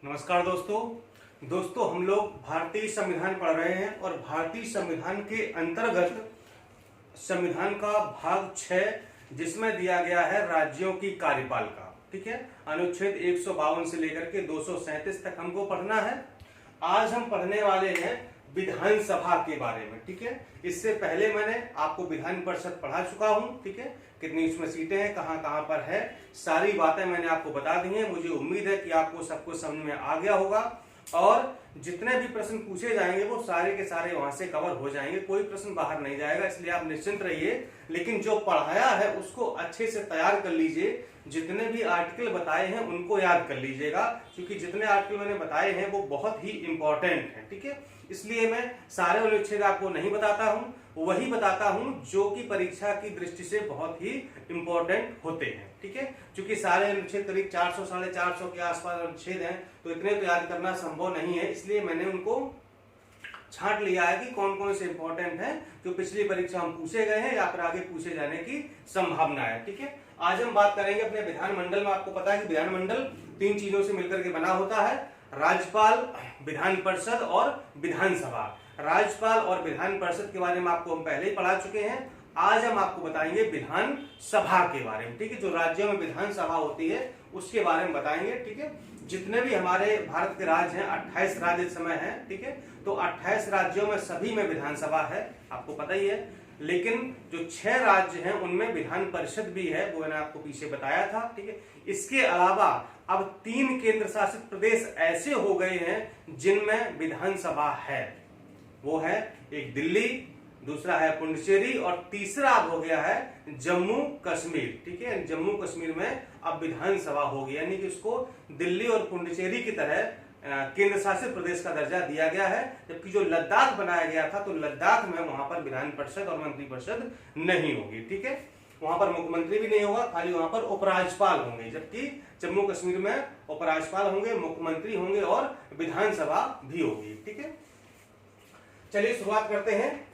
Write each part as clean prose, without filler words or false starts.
नमस्कार दोस्तों हम लोग भारतीय संविधान पढ़ रहे हैं और भारतीय संविधान के अंतर्गत संविधान का भाग 6 जिसमें दिया गया है राज्यों की कार्यपालिका। ठीक है, अनुच्छेद 152 से लेकर के 237 तक हमको पढ़ना है। आज हम पढ़ने वाले हैं विधानसभा के बारे में। ठीक है, इससे पहले मैंने आपको विधान परिषद पढ़ा चुका हूं। ठीक है, कितनी उसमें सीटें हैं, कहां कहां पर है, सारी बातें मैंने आपको बता दी हैं। मुझे उम्मीद है कि आपको सब कुछ समझ में आ गया होगा और जितने भी प्रश्न पूछे जाएंगे वो सारे के सारे वहां से कवर हो जाएंगे, कोई प्रश्न बाहर नहीं जाएगा, इसलिए आप निश्चिंत रहिए। लेकिन जो पढ़ाया है उसको अच्छे से तैयार कर लीजिए, जितने भी आर्टिकल बताए हैं उनको याद कर लीजिएगा, क्योंकि जितने आर्टिकल मैंने बताए हैं वो बहुत ही इंपॉर्टेंट हैं। ठीक है, इसलिए मैं सारे अनुच्छेद आपको नहीं बताता हूं, वही बताता हूं जो कि परीक्षा की दृष्टि से बहुत ही इंपॉर्टेंट होते हैं। ठीक है, क्योंकि सारे अनुच्छेद करीब 400 साढ़े 400 के आसपास अनुच्छेद हैं, तो इतने तो याद करना संभव नहीं है, इसलिए मैंने उनको छांट लिया है कि कौन कौन से इंपॉर्टेंट हैं जो पिछली परीक्षा में पूछे गए हैं या फिर आगे पूछे जाने की संभावना है। ठीक है, आज हम बात करेंगे अपने विधानमंडल में। आपको पता है कि विधानमंडल 3 चीजों से मिलकर के बना होता है, राज्यपाल, विधान परिषद और विधानसभा। राज्यपाल और विधान परिषद के बारे में आपको हम पहले ही पढ़ा चुके हैं। आज हम आपको बताएंगे विधान सभा के बारे में। ठीक है, जो राज्यों में विधानसभा होती है उसके बारे में बताएंगे। ठीक है, जितने भी हमारे भारत के राज्य हैं, 28 राज्य इस समय हैं। ठीक है, तो 28 राज्यों में सभी में विधानसभा है, आपको पता ही है। लेकिन जो 6 राज्य हैं उनमें विधान परिषद भी है, वो मैंने आपको पीछे बताया था। ठीक है, इसके अलावा अब 3 केंद्र शासित प्रदेश ऐसे हो गए हैं जिनमें विधानसभा है। वो है एक दिल्ली, दूसरा है पुडुचेरी और तीसरा अब हो गया है जम्मू कश्मीर। ठीक है, जम्मू कश्मीर में अब विधानसभा होगी, यानी कि उसको दिल्ली और पुडुचेरी की तरह केंद्र शासित प्रदेश का दर्जा दिया गया है। जबकि जो लद्दाख बनाया गया था तो लद्दाख में वहां पर विधान परिषद और मंत्रिपरिषद नहीं होगी। ठीक है, वहां पर मुख्यमंत्री भी नहीं होगा, खाली वहां पर उपराज्यपाल होंगे। जबकि जम्मू कश्मीर में उपराज्यपाल होंगे, मुख्यमंत्री होंगे और विधानसभा भी होगी। ठीक है, चलिए शुरुआत करते हैं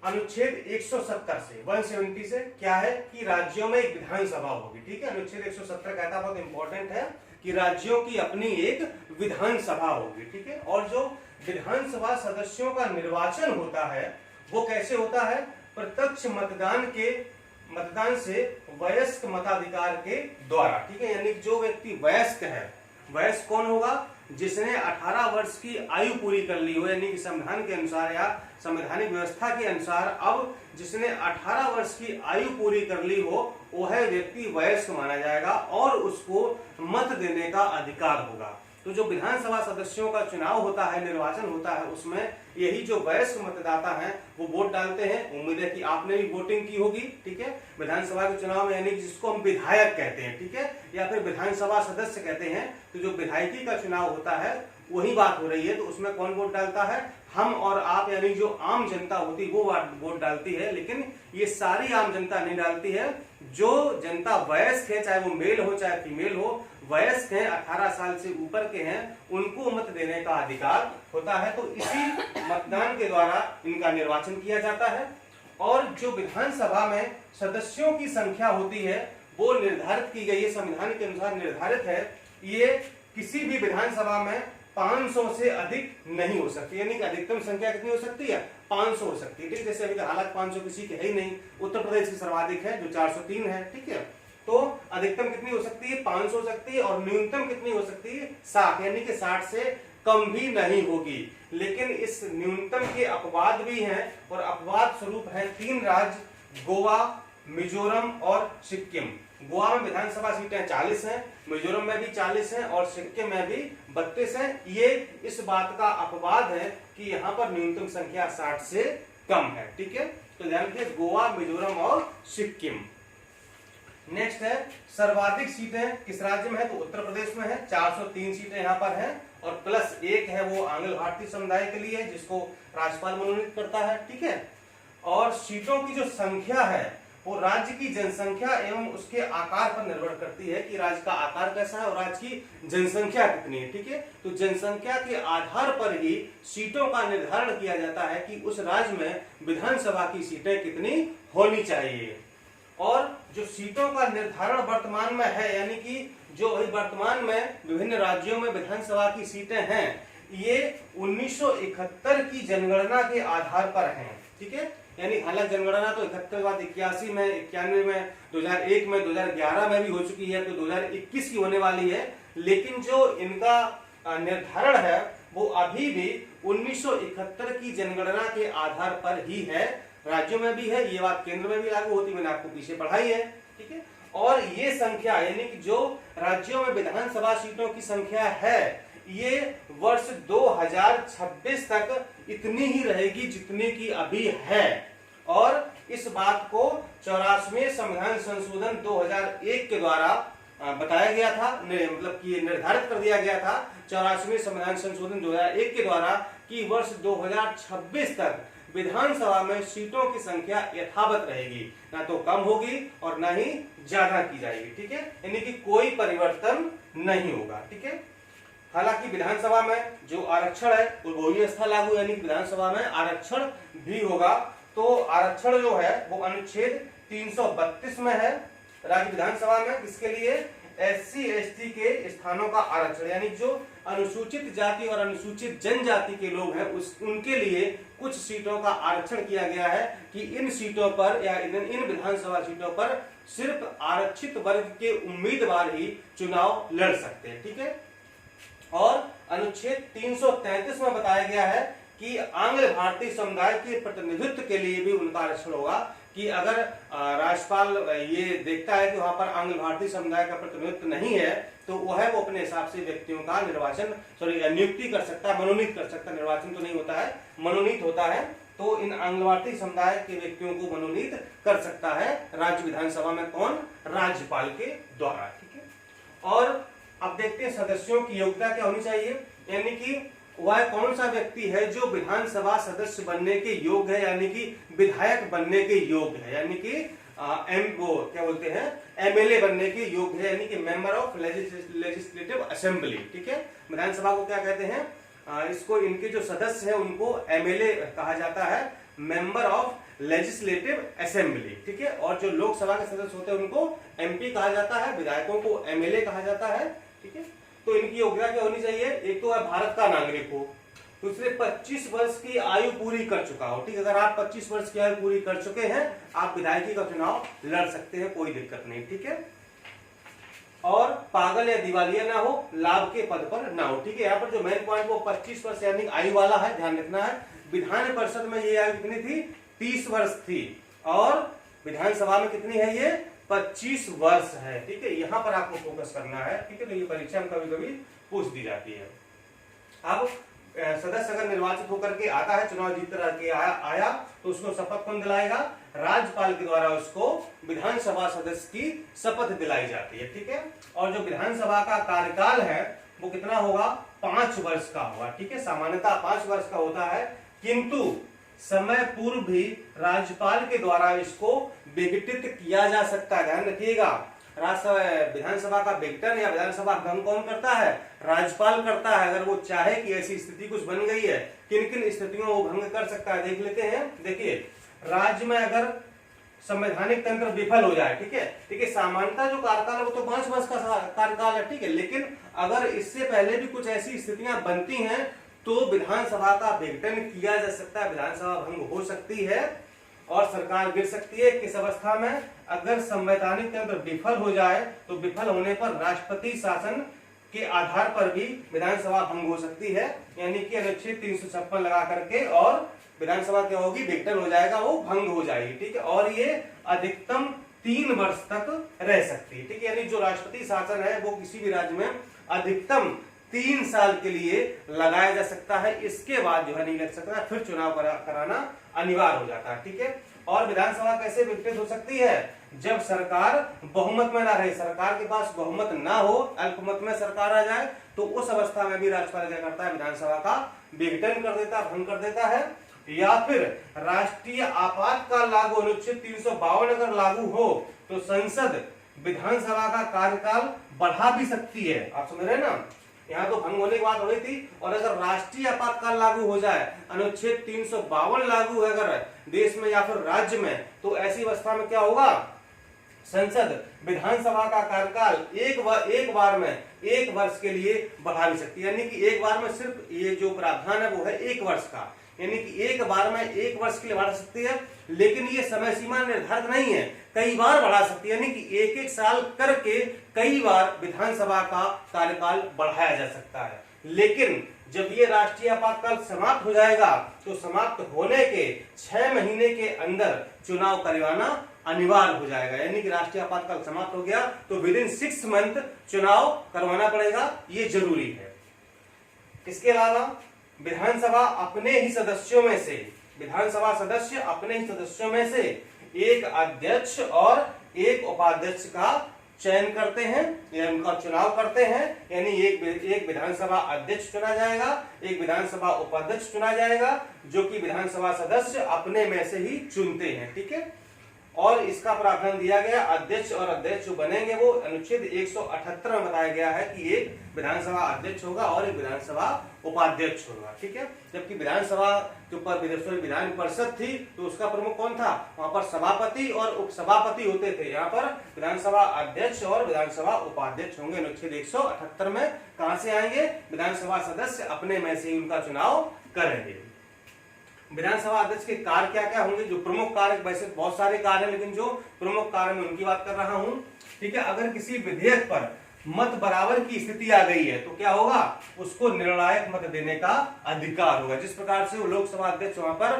अनुच्छेद 170 से 170 से। क्या है कि राज्यों में एक विधानसभा होगी। ठीक है, अनुच्छेद 170 कहता है, बहुत इंपॉर्टेंट है कि राज्यों की अपनी एक विधानसभा होगी। ठीक है, और जो विधानसभा सदस्यों का निर्वाचन होता है वो कैसे होता है? प्रत्यक्ष मतदान से वयस्क मताधिकार के द्वारा। ठीक है, यानी जो व्यक्ति वयस्क है, वयस्क कौन होगा? जिसने 18 वर्ष की आयु पूरी कर ली हो, यानी कि संविधान के अनुसार या संवैधानिक व्यवस्था के अनुसार अब जिसने 18 वर्ष की आयु पूरी कर ली हो वह व्यक्ति वयस्क माना जाएगा और उसको मत देने का अधिकार होगा। तो जो विधानसभा सदस्यों का चुनाव होता है, निर्वाचन होता है, उसमें यही जो वयस्क मतदाता हैं वो वोट डालते हैं। उम्मीद है कि आपने भी वोटिंग की होगी। ठीक है, विधानसभा के चुनाव में, यानी जिसको हम विधायक कहते हैं, ठीक है, या फिर विधानसभा सदस्य कहते हैं, तो जो विधायकी का चुनाव होता है वही बात हो रही है। तो उसमें कौन वोट डालता है? हम और आप, यानी जो आम जनता होती है वो वोट डालती है। लेकिन ये सारी आम जनता नहीं डालती है। जो जनता वयस्क है, चाहे वो मेल हो चाहे फीमेल हो, वयस्क हैं, 18 साल से ऊपर के हैं, उनको मत देने का अधिकार होता है। तो इसी मतदान के द्वारा इनका निर्वाचन किया जाता है। और जो विधानसभा में सदस्यों की संख्या होती है वो निर्धारित की गई है, संविधान के अनुसार निर्धारित है। ये किसी भी विधानसभा में 500 से अधिक नहीं हो सकती, यानी कि अधिकतम संख्या कितनी हो सकती है? 500 हो सकती है। ठीक, जैसे अभी हालांकि 500 किसी की है ही नहीं, उत्तर प्रदेश की सर्वाधिक है जो 403 है। ठीक है, तो अधिकतम कितनी हो सकती है? 500 हो सकती है। और न्यूनतम कितनी हो सकती है? 60, यानी कि 60 से कम भी नहीं होगी। लेकिन इस न्यूनतम के अपवाद भी हैं और अपवाद स्वरूप है 3 राज्य, गोवा, मिजोरम और सिक्किम। गोवा में विधानसभा सीटें 40 हैं, मिजोरम में भी 40 हैं और सिक्किम में भी 32 हैं। ये इस बात का अपवाद है कि यहाँ पर न्यूनतम संख्या 60 से कम है। ठीक है, तो ध्यान रखिए, गोवा, मिजोरम और सिक्किम। नेक्स्ट है सर्वाधिक सीटें किस राज्य में है? तो उत्तर प्रदेश में है, 403 सीटें यहाँ पर हैं और प्लस 1 है वो आंग्ल भारतीय समुदाय के लिए है, जिसको राज्यपाल मनोनीत करता है। ठीक है, और सीटों की जो संख्या है वो राज्य की जनसंख्या एवं उसके आकार पर निर्भर करती है कि राज्य का आकार कैसा है और राज्य की जनसंख्या कितनी है। ठीक है, तो जनसंख्या के आधार पर ही सीटों का निर्धारण किया जाता है कि उस राज्य में विधानसभा की सीटें कितनी होनी चाहिए। और जो सीटों का निर्धारण वर्तमान में है, यानी कि जो वर्तमान में विभिन्न राज्यों में विधानसभा की सीटें हैं, ये 1971 की जनगणना के आधार पर हैं। ठीक है, यानी हालांकि जनगणना तो 71 के बाद 81 में, 91 में, 2001 में, 2011 में भी हो चुकी है, तो 2021 की होने वाली है, लेकिन जो इनका निर्धारण है वो अभी भी 1971 की जनगणना के आधार पर ही है। राज्यों में भी है, ये बात केंद्र में भी लागू होती, मैंने आपको पीछे पढ़ाई है। ठीक है, और ये संख्या यानी कि जो राज्यों में विधानसभा सीटों की संख्या है, ये वर्ष 2026 तक इतनी ही रहेगी जितनी की अभी है। और इस बात को 84वें संविधान संशोधन 2001 के द्वारा बताया गया था, मतलब कि निर्धारित कर दिया गया था 84वें संविधान संशोधन 2001 के द्वारा कि वर्ष 2026 तक विधानसभा में सीटों की संख्या यथावत रहेगी, ना तो कम होगी और ना ही ज्यादा की जाएगी। ठीक है, यानी कि कोई परिवर्तन नहीं होगा। ठीक है, हालांकि विधानसभा में जो आरक्षण है वो व्यवस्था लागू, यानी कि विधानसभा में आरक्षण भी होगा। तो आरक्षण जो है वो अनुच्छेद 332 में है राज्य विधानसभा में, इसके लिए SC ST के स्थानों का आरक्षण, यानी जो अनुसूचित जाति और अनुसूचित जनजाति के लोग हैं उनके लिए कुछ सीटों का आरक्षण किया गया है कि इन सीटों पर या इन विधानसभा सीटों पर सिर्फ आरक्षित वर्ग के उम्मीदवार ही चुनाव लड़ सकते हैं। ठीक है, और अनुच्छेद 333 में बताया गया है कि आंग्ल भारतीय समुदाय के प्रतिनिधित्व के लिए भी उनका आरक्षण होगा कि अगर राज्यपाल ये देखता है कि वहां पर आंग्ल भारतीय समुदाय का प्रतिनिधित्व नहीं है तो वह वो अपने हिसाब से व्यक्तियों का नियुक्ति कर सकता है, मनोनीत कर सकता है। निर्वाचन तो नहीं होता है, मनोनीत होता है। तो इन आंग्ल भारतीय समुदाय के व्यक्तियों को मनोनीत कर सकता है राज्य विधानसभा में, कौन? राज्यपाल के द्वारा। ठीक है, और अब देखते हैं सदस्यों की योग्यता क्या होनी चाहिए, यानी कि वह कौन सा व्यक्ति है जो विधानसभा सदस्य बनने के योग्य है, यानी कि विधायक बनने के योग्य है, यानी कि क्या बोलते हैं MLA बनने के योग्य है, यानी कि मेंबर ऑफ लेजिस्लेटिव असेंबली। ठीक है, विधानसभा को क्या कहते हैं, इसको इनके जो सदस्य हैं उनको MLA कहा जाता है, मेंबर ऑफ लेजिस्लेटिव असेंबली। ठीक है, और जो लोकसभा के सदस्य होते हैं उनको MP कहा जाता है, विधायकों को MLA कहा जाता है। ठीक है, तो इनकी योग्यता क्या होनी चाहिए, एक तो भारत का नागरिक हो, दूसरे 25 वर्ष की आयु पूरी कर चुका हो। ठीक है, अगर आप 25 वर्ष की आयु पूरी कर चुके हैं आप विधायकी का चुनाव लड़ सकते हैं, कोई दिक्कत नहीं। ठीक है, और पागल या दिवालिया ना हो, लाभ के पद पर ना हो। ठीक है, यहाँ पर जो मेन पॉइंट वो 25 वर्ष यानी आयु वाला है, ध्यान रखना है। विधान परिषद में ये आयु कितनी थी, 30 वर्ष थी, और विधानसभा में कितनी है, ये 25 वर्ष है। ठीक है, यहाँ पर आपको फोकस करना है। ठीक है, तो ये परीक्षा में कभी कभी पूछ दी जाती है। अब सदस्य अगर निर्वाचित होकर के आता है, चुनाव जीत कर के आया तो उसको शपथ कौन दिलाएगा, राज्यपाल के द्वारा उसको विधानसभा सदस्य की शपथ दिलाई जाती है। ठीक है, और जो विधानसभा का कार्यकाल है वो कितना होगा, 5 वर्ष का होगा। ठीक है, सामान्यतः 5 वर्ष का होता है, किंतु समय पूर्व भी राज्यपाल के द्वारा इसको विघटित किया जा सकता है। ध्यान रखिएगा, विधानसभा का विघटन या विधानसभा भंग कौन करता है, राज्यपाल करता है। अगर वो चाहे कि ऐसी स्थिति कुछ बन गई है, किन किन स्थितियों में वो भंग कर सकता है देख लेते हैं। देखिए, राज्य में अगर संवैधानिक तंत्र विफल हो जाए, ठीक है, देखिए सामान्यतः जो कार्यकाल है वो तो 5 वर्ष का कार्यकाल है। ठीक है, लेकिन अगर इससे पहले भी कुछ ऐसी स्थितियां बनती हैं तो विधानसभा का विघटन किया जा सकता है, विधानसभा भंग हो सकती है और सरकार गिर सकती है। किस अवस्था में, अगर संवैधानिक तंत्र विफल हो जाए तो विफल होने पर राष्ट्रपति शासन के आधार पर भी विधानसभा भंग हो सकती है, यानी कि अनुच्छेद 356 लगा करके, और विधानसभा क्या होगी, विघटन हो जाएगा, वो भंग हो जाएगी। ठीक है, और ये अधिकतम 3 वर्ष तक रह सकती है। ठीक है, यानी जो राष्ट्रपति शासन है वो किसी भी राज्य में अधिकतम 3 साल के लिए लगाया जा सकता है, इसके बाद जो है नहीं लग सकता, फिर चुनाव कराना अनिवार्य हो जाता है। ठीक है, और विधानसभा कैसे विघटित हो सकती है, जब सरकार बहुमत में ना रहे, सरकार के पास बहुमत ना हो, अल्पमत में सरकार आ जाए, तो उस अवस्था में भी राज्यपाल क्या करता है, विधानसभा का विघटन कर देता है, भंग कर देता है। या फिर राष्ट्रीय आपातकाल लागू, अनुच्छेद 352 अगर लागू हो तो संसद विधानसभा का कार्यकाल बढ़ा भी सकती है। आप समझ रहे हैं ना, यहाँ तो भंग होने की बात हो रही थी, और अगर राष्ट्रीय आपातकाल लागू हो जाए, अनुच्छेद 352 लागू है अगर देश में या फिर राज्य में, तो ऐसी अवस्था में क्या होगा, संसद विधानसभा का कार्यकाल एक बार में 1 वर्ष के लिए बढ़ा भी सकती है, यानी कि एक बार में सिर्फ ये जो प्रावधान है वो है 1 वर्ष का, यानी कि एक बार में 1 वर्ष के लिए बढ़ा सकती है। लेकिन ये समय सीमा निर्धारित नहीं है, कई बार बढ़ा सकती है, यानी कि 1-1 साल करके कई बार विधानसभा का कार्यकाल बढ़ाया जा सकता है। लेकिन जब ये राष्ट्रीय आपातकाल समाप्त हो जाएगा तो समाप्त होने के 6 महीने के अंदर चुनाव करवाना अनिवार्य हो जाएगा, यानी कि राष्ट्रीय आपातकाल समाप्त हो गया तो विदिन 6 मंथ चुनाव करवाना पड़ेगा, ये जरूरी है। इसके अलावा विधानसभा अपने ही सदस्यों में से, विधानसभा सदस्य अपने ही सदस्यों में से एक अध्यक्ष और एक उपाध्यक्ष का चयन करते हैं या उनका चुनाव करते हैं, यानी एक विधानसभा अध्यक्ष चुना जाएगा, एक विधानसभा उपाध्यक्ष चुना जाएगा, जो कि विधानसभा सदस्य अपने में से ही चुनते हैं, ठीक है। और इसका प्रावधान दिया गया, अध्यक्ष और अध्यक्ष जो बनेंगे वो अनुच्छेद 178 में बताया गया है कि एक विधानसभा अध्यक्ष होगा और एक विधानसभा उपाध्यक्ष होगा, ठीक है। जबकि विधानसभा जो विधान परिषद थी तो उसका प्रमुख कौन था, वहां पर सभापति और उपसभापति होते थे, यहाँ पर विधानसभा अध्यक्ष और विधानसभा उपाध्यक्ष होंगे। अनुच्छेद 178 में कहां से आएंगे, विधानसभा सदस्य अपने में से उनका चुनाव करेंगे। विधानसभा अध्यक्ष के कार्य क्या क्या होंगे, जो प्रमुख कार्य, वैसे बहुत सारे कार्य हैं लेकिन जो प्रमुख कार्य मैं उनकी बात कर रहा हूं, ठीक है। अगर किसी विधेयक पर मत बराबर की स्थिति आ गई है तो क्या होगा, उसको निर्णायक मत देने का अधिकार होगा। जिस प्रकार से वो लोकसभा अध्यक्ष वहां पर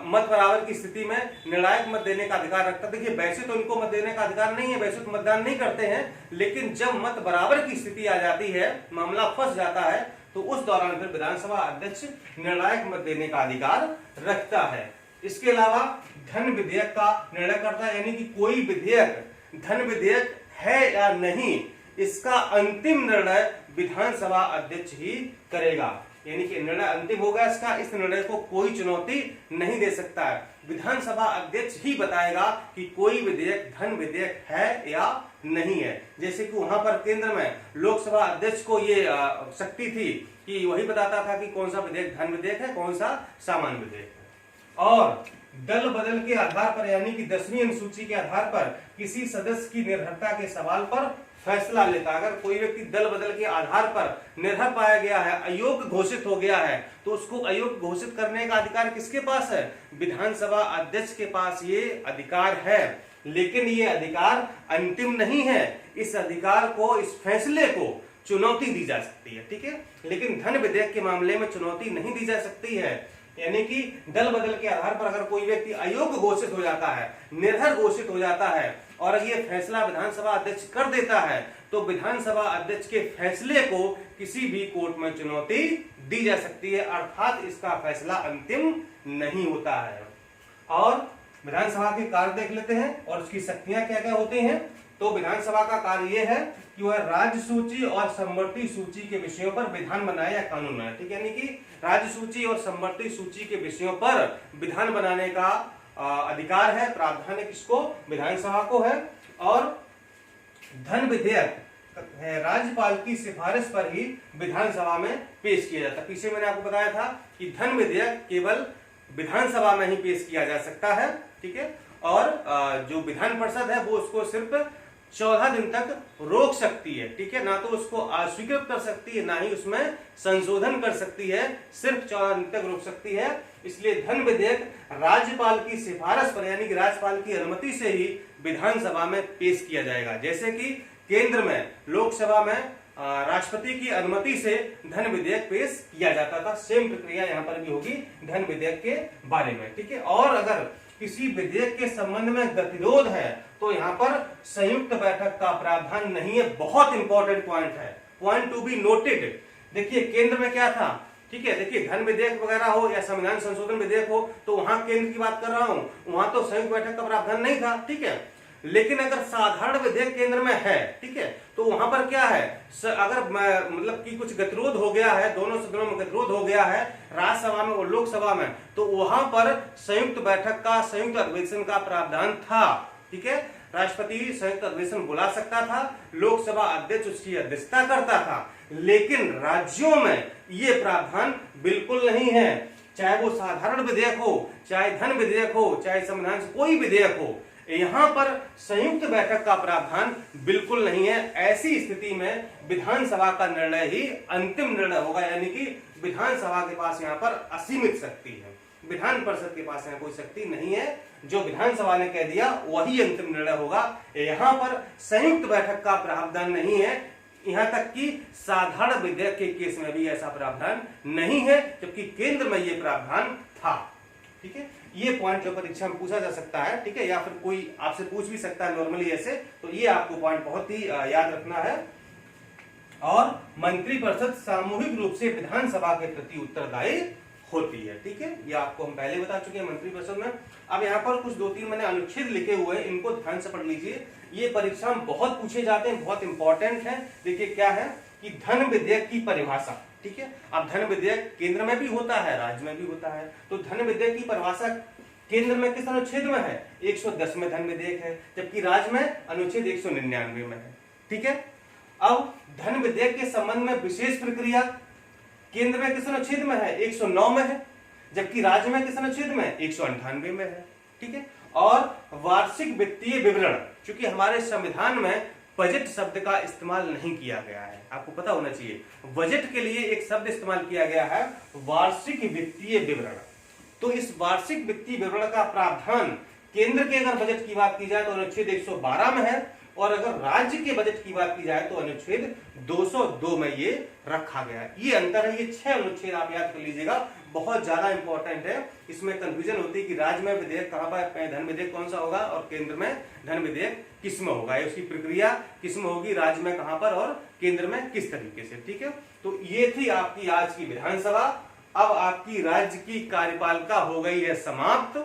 मत बराबर की स्थिति में निर्णायक मत देने का अधिकार रखता, देखिए वैसे तो इनको मत देने का अधिकार नहीं है, वैसे तो मतदान नहीं करते हैं, लेकिन जब मत बराबर की स्थिति आ जाती है, मामला फंस जाता है, तो उस दौरान फिर विधानसभा अध्यक्ष निर्णायक मत देने का अधिकार रखता है। इसके अलावा धन विधेयक का निर्णय करता है, यानी कि कोई विधेयक धन विधेयक है या नहीं, इसका अंतिम निर्णय विधानसभा अध्यक्ष ही करेगा, यानी कि निर्णय अंतिम होगा इसका, इस निर्णय को कोई चुनौती नहीं दे सकता है। विधानसभा अध्यक्ष ही बताएगा कि कोई विधेयक धन विधेयक है या नहीं है। जैसे कि वहां पर केंद्र में लोकसभा अध्यक्ष को ये शक्ति थी कि वही बताता था कि कौन सा विधेयक धन विधेयक है, कौन सा सामान्य विधेयक है। और दल बदल के आधार पर, यानी कि 10वीं अनुसूची के आधार पर किसी सदस्य की निर्भरता के सवाल पर फैसला लेता। अगर कोई व्यक्ति दल बदल के आधार पर निर्भर पाया गया है, अयोग्य घोषित हो गया है, तो उसको अयोग्य घोषित करने का अधिकार किसके पास है, विधानसभा अध्यक्ष के पास ये अधिकार है। लेकिन ये अधिकार अंतिम नहीं है, इस अधिकार को, इस फैसले को चुनौती दी जा सकती है, ठीक है। लेकिन धन विधेयक के मामले में चुनौती नहीं दी जा सकती है, यानी कि दल बदल के आधार पर अगर कोई व्यक्ति अयोग्य घोषित हो जाता है, निर्भर घोषित हो जाता है और ये फैसला विधानसभा अध्यक्ष कर देता है, तो विधानसभा अध्यक्ष के फैसले को किसी भी कोर्ट में चुनौती दी जा सकती है, अर्थात इसका फैसला अंतिम नहीं होता है। और विधानसभा के कार्य देख लेते हैं और उसकी शक्तियां क्या क्या होती हैं। तो विधानसभा का कार्य यह है कि वह राज्य सूची और संवर्ती सूची के विषयों पर विधान बनाए या कानून बनाए, ठीक है। यानी कि राज्य सूची और संवर्ती सूची के विषयों पर विधान बनाने का अधिकार है, प्रावधान किसको, विधानसभा को है। और धन विधेयक राज्यपाल की सिफारिश पर ही विधानसभा में पेश किया जाता है। पीछे मैंने आपको बताया था कि धन विधेयक केवल विधानसभा में ही पेश किया जा सकता है, ठीक है। और जो विधान परिषद है वो उसको सिर्फ 14 दिन तक रोक सकती है, ठीक है, ना तो उसको अस्वीकृत कर सकती है, ना ही उसमें संशोधन कर सकती है, सिर्फ 14 दिन तक रोक सकती है। इसलिए धन विधेयक राज्यपाल की सिफारिश पर, यानी कि राज्यपाल की अनुमति से ही विधानसभा में पेश किया जाएगा। जैसे कि केंद्र में लोकसभा में राष्ट्रपति की अनुमति से धन विधेयक पेश किया जाता था, सेम प्रक्रिया यहाँ पर भी होगी धन विधेयक के बारे में, ठीक है। और अगर किसी विधेयक के संबंध में गतिरोध है तो यहाँ पर संयुक्त बैठक का प्रावधान नहीं है, बहुत इंपॉर्टेंट पॉइंट है, पॉइंट टू बी नोटेड। देखिए केंद्र में क्या था, ठीक है, देखिए धन विधेयक वगैरह हो या संविधान संशोधन विधेयक हो, तो वहां केंद्र की बात कर रहा हूं, वहां तो संयुक्त बैठक का प्रावधान नहीं था, ठीक है। लेकिन अगर साधारण विधेयक केंद्र में है, ठीक है, तो वहां पर क्या है, अगर मतलब कि कुछ गतिरोध हो गया है, दोनों सदनों में गतिरोध हो गया है, राज्यसभा में और लोकसभा में, तो वहां पर संयुक्त बैठक का, संयुक्त अधिवेशन का प्रावधान था, ठीक है। राष्ट्रपति संयुक्त अधिवेशन बुला सकता था, लोकसभा अध्यक्ष उसकी अध्यक्षता करता था, लेकिन राज्यों में ये प्रावधान बिल्कुल नहीं है। चाहे वो साधारण विधेयक हो, चाहे धन विधेयक हो, चाहे संविधान से कोई विधेयक हो, यहाँ पर संयुक्त बैठक का प्रावधान बिल्कुल नहीं है। ऐसी स्थिति में विधानसभा का निर्णय ही अंतिम निर्णय होगा, यानी कि विधानसभा के पास यहाँ पर असीमित शक्ति है, विधान परिषद के पास यहाँ कोई शक्ति नहीं है। जो विधानसभा ने कह दिया वही अंतिम निर्णय होगा। यहाँ पर संयुक्त बैठक का प्रावधान नहीं है, यहाँ तक कि साधारण विधेयक के केस में भी ऐसा प्रावधान नहीं है, जबकि केंद्र में ये प्रावधान था। ठीक है, ये पॉइंट जो परीक्षा में पूछा जा सकता है, ठीक है, या फिर कोई आपसे पूछ भी सकता है नॉर्मली ऐसे, तो ये आपको पॉइंट बहुत ही याद रखना है। और मंत्रिपरिषद सामूहिक रूप से विधानसभा के प्रति उत्तरदायी होती है। ठीक है, ये आपको हम पहले बता चुके हैं मंत्रिपरिषद में। अब यहाँ पर कुछ 2-3 मैंने अनुच्छेद लिखे हुए हैं, इनको ध्यान से पढ़ लीजिए। ये परीक्षा में बहुत पूछे जाते हैं, बहुत इंपॉर्टेंट है। देखिए क्या है कि धन विधेयक की परिभाषा। ठीक है, अब धन विधेयक केंद्र में भी होता है, राज्य में भी होता है। तो धन विधेयक की परिभाषा केंद्र में किस अनुच्छेद में है? 110 में धन विधेयक है, जबकि राज्य में अनुच्छेद 199 में है। ठीक है, अब धन विधेयक के संबंध में विशेष प्रक्रिया केंद्र में किस अनुच्छेद में है? 109 में है, जबकि राज्य में किस अनुच्छेद में? 198 में है। ठीक है, और वार्षिक वित्तीय विवरण, क्योंकि हमारे संविधान में बजट शब्द का इस्तेमाल नहीं किया गया है, आपको पता होना चाहिए। बजट के लिए एक शब्द इस्तेमाल किया गया है, वार्षिक वित्तीय विवरण। तो इस वार्षिक वित्तीय विवरण का प्रावधान केंद्र के अगर बजट की बात की जाए तो अनुच्छेद 112 में है, और अगर राज्य के बजट की बात की जाए तो अनुच्छेद 202 में ये रखा गया है। ये अंतर है, ये 6 अनुच्छेद आप याद कर लीजिएगा, बहुत ज्यादा इंपॉर्टेंट है। इसमें कंफ्यूजन होती है कि राज्य में विधेयक कहां पर, धन विधेयक कौन सा होगा और केंद्र में धन विधेयक किस में होगा, उसकी प्रक्रिया किस में होगी, राज्य में कहां पर और केंद्र में किस तरीके से। ठीक है, तो ये थी आपकी आज की विधानसभा। अब आपकी राज्य की कार्यपालिका हो गई है समाप्त।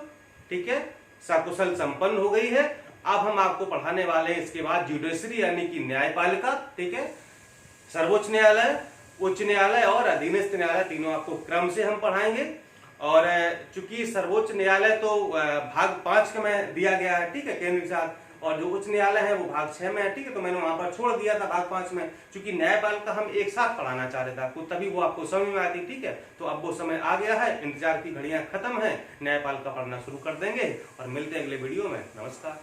ठीक है, सकुशल संपन्न हो गई है। अब हम आपको पढ़ाने वाले हैं इसके बाद जुडिशरी यानी कि न्यायपालिका। ठीक है, सर्वोच्च न्यायालय, उच्च न्यायालय और अधीनस्थ न्यायालय, तीनों आपको क्रम से हम पढ़ाएंगे। और चूंकि सर्वोच्च न्यायालय तो भाग 5 में दिया गया है, ठीक है, केंद्र के साथ, और जो उच्च न्यायालय है वो भाग 6 में है। ठीक है, तो मैंने वहां पर छोड़ दिया था भाग 5 में, क्योंकि न्यायपालिका हम एक साथ पढ़ाना चाह रहे थे आपको, तभी वो आपको समझ में आती। ठीक है, तो अब वो समय आ गया है, इंतजार की घड़ियां खत्म है, न्यायपालिका पढ़ना शुरू कर देंगे और मिलते हैं अगले वीडियो में। नमस्कार।